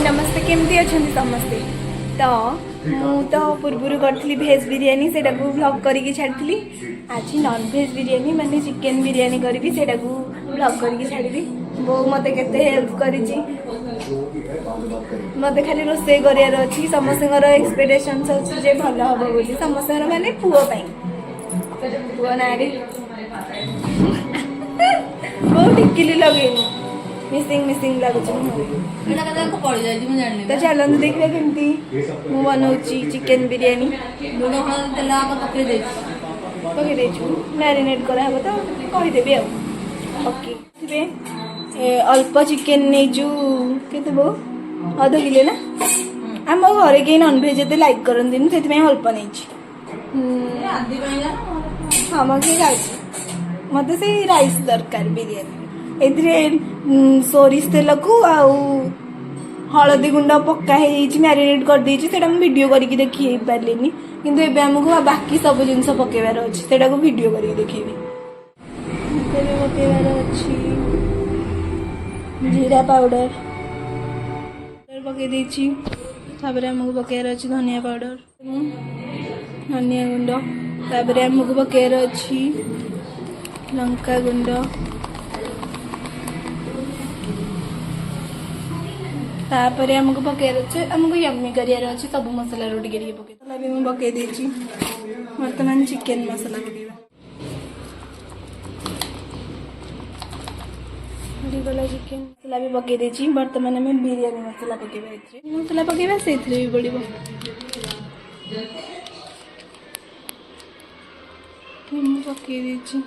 नमस्ते केमती अछंती समस्ते तो मु तो पूर्व करी भेज बिरियानी से ब्लॉग करके छाड़ी आज नॉन भेज बिरियानी माने चिकेन बिरियानी करी से ब्लॉग करके छाड़ी बो मत के हेल्प करी मत खाली रोसे करार अच्छी समस्त एक्सपेक्टेशन अच्छे भल हम बोली समस्त माने पुओ पुओ ना बहुत टिकिली लगेनु मिसिंग मिसिंग लगुच तो चलते देखिए केमती मु बनाऊँगी चिकेन बिरियानी पकई देचु मैरिनेट कराब तो कहीदेवी ओके अल्प चिकेन नहींचु के बो अध किलो ना आम घरे कहीं नॉनभेज एत लाइक करती से अल्प नहीं हाँ मैं खाई मत से राइस दरकार बिरियानी ए सोरिष तेल को हलदी गुंड पक्का मैरिनेट कर देछि सेटा हम वीडियो करके देखि पारलिनी किंतु एबे हमको बाकी सब जिनस पकेबार अछि सेटा को वीडियो करके देखिबी तेरे पकेबार अछि जीरा पाउडर पके देछि तापर हमको पकेबार अछि धनिया पाउडर धनिया गुंड तापर हमको पकेबार अछि लंका गुंड तापर हमको पकेर अच्छे हमको यम्मी करार अच्छे सब मसला रोटी करके पके मसला भी मुझे पकई देछि वर्तमान चिकेन मसला पकेबा गला चिकेन मसला भी पकई देछि वर्तमान हमें बिरियानी मसला पकेबा एथरे मसला पकेबा सेथरे भी पड़िबो हम पकई देछि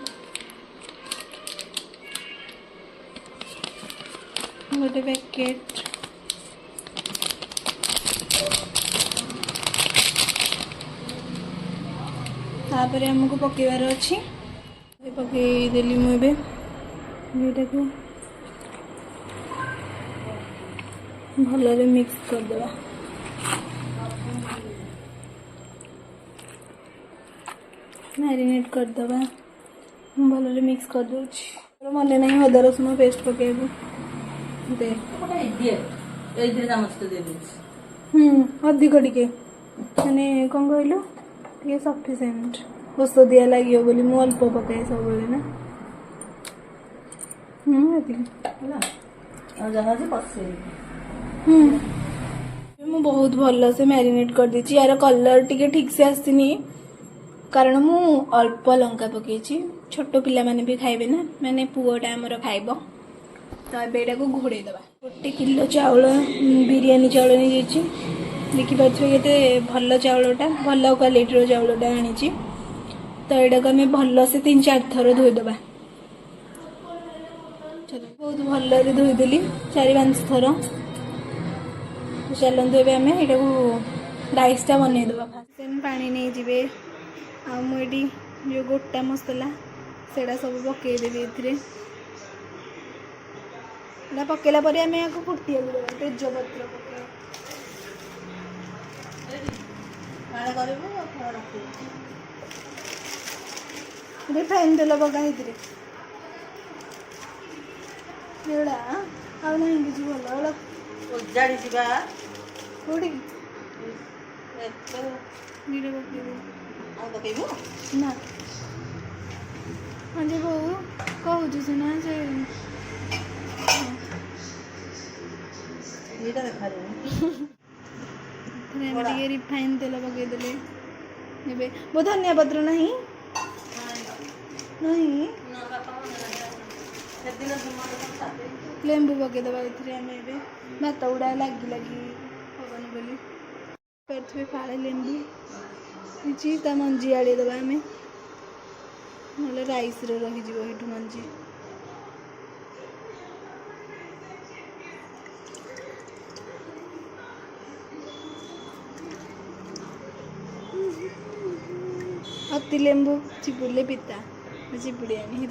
गोटे पैकेट तापर हमको पकेबार अच्छी पकईदेली मुझे को भल मिक्स करदे मैरिनेट करदे भल मिक्स कर दूँ मन नहीं अदा रसुण पेस्ट पकेबू अधिक टे माने कौन कहलु टे सफिसीयंट औषधिया लगे बोली मु अल्प पकाए सब ना मु बहुत भल से मैरिनेट कर दी यार कलर टिके ठीक से आसनी कारण मु अल्प लंका पकई छोट पिला माने भी खाइबे ना माने पुओटा हमर खाइबो तो ये घोड़े दबा गोटे किलो चाउल बिरियानी चाउल नहीं देखिपे के भल चाउलटा भल क्वालिटी चाउलटा आनी तो यहाँ को आम भल से 3-4 थर धोईदबा बहुत भल धोईदेली 4-5 थर चलते एवं आम यहाँ को राइसटा बनईदबा फास्ट पानी नहीं जी आठी जो गोटा मसला सेटा सब पकईदेवी ए पकेला पर आम यहाँ फुटिया तेजपत्र रिफाइन तेल पका आना कि भल कौटी ना हाँ जी बो कहूँ सीना से रिफाइन तेल पकईदे वो धनिया पत्र नहीं नहीं लेंबू पकईदबा ये भात गुड़ा लगी लगी हबन बोली फाड़े लेंबू मंजी आड़ेदबा आम ना राइस रही मंजी अति लेंबू चिपुड़े पिता चिपुड़ियानी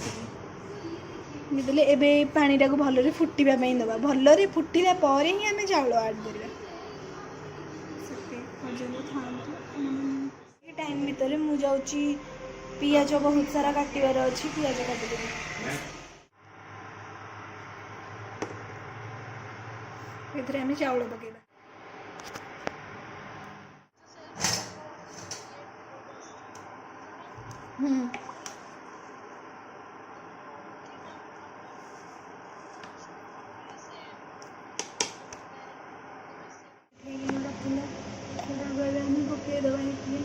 देले एबे पानीटा को भल फुटा दबा भल फुटिला पर ही आम चाउल आड करवा टाइम भितर मु जाऊँगी पियाज बहुत सारा काटिबार अच्छी पियाज काटिदेवी ଏଥିରେ ଆମେ ଚାଉଳ ପକେଇବା। ଆମେ ପକେଇଦେବା ଏଥିରେ।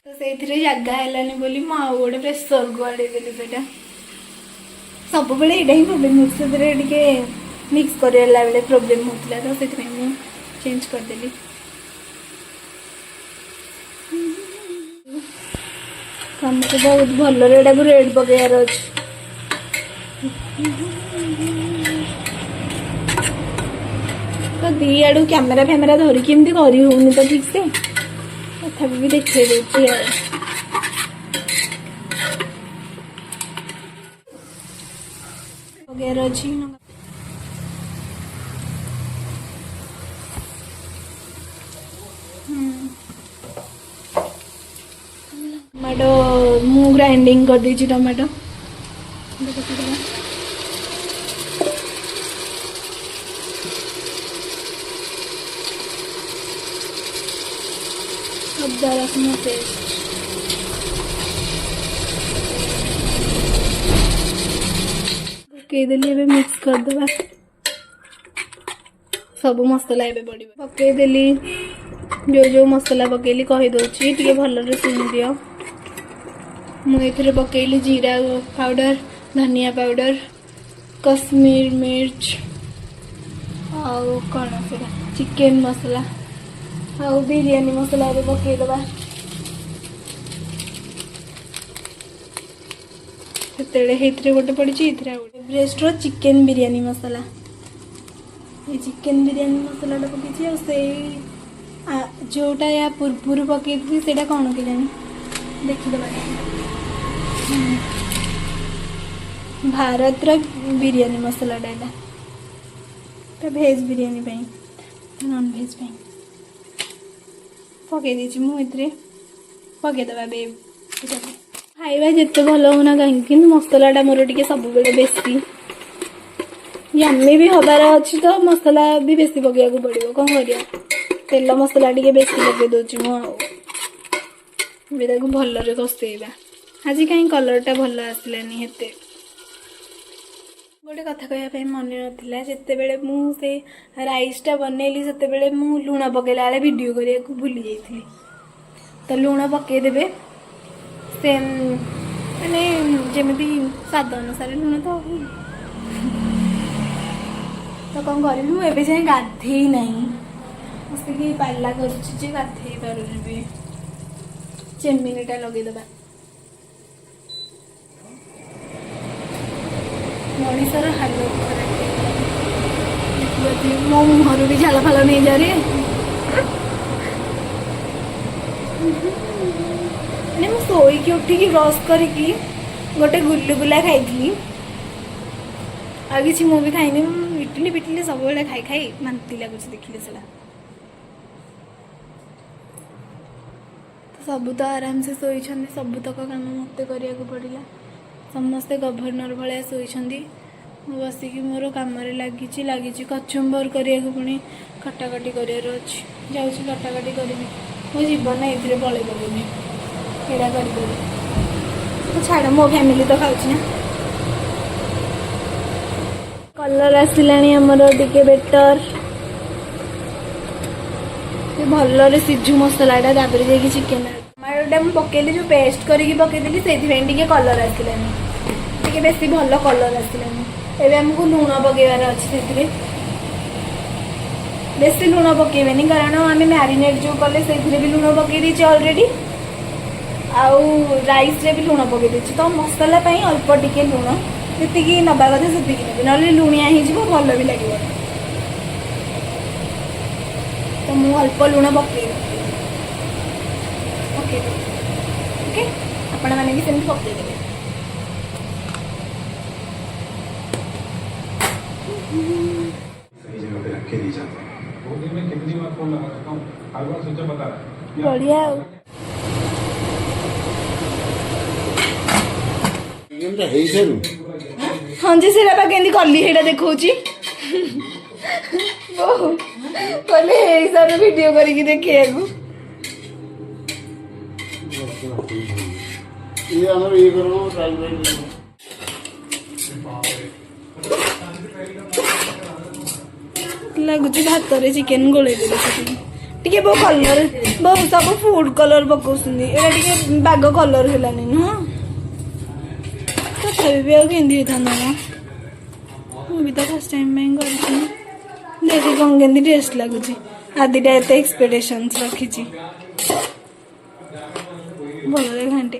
तो से जगह है बोली आउ गोटे प्रेसर को आड़ेदेली से सब बेले यहाँ ही प्रोब्लेम होते मिक्स करला बेले प्रोब्लेम होता तो से चेंज करदेली। हमको बहुत भल रेड पकेयार अच्छे तो दी आड़ू कैमेरा फैमेरा धरिकी एमती करी होनी तो ठीक से तथापि भी देखे देती है। पकेयार अच्छी टमाटो मु ग्राइंडिंग कर दी टमाटो अदा रसुण पेस्ट पकईदेली ए मिक्स करदे सब मसला ए पड़ पकईदेली जो जो मसला पकईली कहीदे टे भल शुणी दियो। मुझे पकईली जीरा पाउडर धनिया पाउडर कश्मीर मिर्च आउ कौन से चिकेन मसला आउ बिरयानी मसला भी पकईदबा से गोटे पड़ी एवरेस्ट रो चिकेन बिरयानी मसला ये चिकेन बिरयानी मसला पकई से जोटा या पूर्व पकई थी से कौन के जानी देखीदबा भारत रो बिरयानी मसला तो भेज बिरयानी नॉन भेज पकई दी मुझे पकईदबा खाଇବା ଯେତେ ଭଲ ହଉନା କାହିଁକି କିନ୍ତୁ ମସଲାଟା ମୋର ଟିକେ ସବୁବେଳେ ବେଶୀ ୟମ୍ମି ବି ହବାର ଅଛି ତ ମସଲା ବି ବେଶୀ ପକେଇବାକୁ ପଡ଼ିବ କଣ କରିବା ତେଲ ମସଲା ଟିକେ ବେଶୀ ପକେଇ ଦଉଛି ମୁଁ ଆଉ ଏବେ ତାକୁ ଭଲରେ କଷେଇବା। ଆଜି କାହିଁ କଲରଟା ଭଲ ଆସିଲାନି ହେତେ ଗୋଟେ କଥା କହିବା ପାଇଁ ମନେ ନଥିଲା ଯେତେବେଳେ ମୁଁ ସେ ରାଇସ୍ଟା ବନେଇଲି ସେତେବେଳେ ମୁଁ ଲୁଣ ପକେଇଲା ବେଳେ ଭିଡ଼ିଓ କରିବାକୁ ଭୁଲି ଯାଇଥିଲି ତ ଲୁଣ ପକେଇଦେବେ सेम मैंने जमी स्वाद अनुसार लुण तो कौन करी मुझे जाए गाधे ना बसिकी पाला करुचे गाधे पारे चेमिनीटा लगेदबा मनीषर हालत खराब मो मुहर भी झाल फाल नहीं जा रही शोईकी उठिकी ब्रश करी गोटे गुलुगुला खाई आ कि मुझे खाईनी इटली पिटली सब खाई खाई मानती लगुच देखिले से सब तो आराम से शोई सबुतक काम मत करा पड़ा समस्ते गवर्नर भाया शोई बसिकी मोर कम लगी कचुम्बर करने पुणी कटाकटी करार अच्छी जाऊँगी कटाकटी करी मो जीवन ये पलि पकड़े एड़ा कर तो छाड़ मो फैमिली तो खाऊँ ना कलर आसला आमर टे बेटर भलरे सिझु मसलाटा तापर जाइए चिकेन टमाटोटा मुझे पकेली जो पेस्ट करके पकेदेली से कलर आसलानी टे बेसी भल कलर आसलानी एवं आमको लुण पकेबार अच्छे बेसी लुण पकेबेनी कारण आम मैरिनेट जो कले से भी लुण पकई देचे अलरेडी आउ राइस रे भी लुण पकई देचे तो मसला अल्प टिके लुण जी नवा कथा से ना लुणिया हो भल भी लगे तो मु अल्प लुण पकई ओके ओके आपण मैंने भी सेमती पकईदेवे सही जगह पे रख के दी जाते हैं। 2 दिन में कितनी बार फोन लगा सकता हूँ हर बार सोचा बता रहा है बढ़िया हाँ जी से केंदी कली हेटा देखौची कहले हे सारे वीडियो करके देखिए ये हमर ये करो ट्राई लगुच भात चिकेन गोले टे बो कलर बो सब फूड कलर पकाउछन्ती एटा टे बाग कलर हेलानी नुह तथापि भी आउ केंदी होइथान्ता ना मुझे तो फर्स्ट टाइम में कर देखी कौन केंदी टेस्ट लगुच आदिटा एत एक्सपेक्टेशंस रखी भल घंटे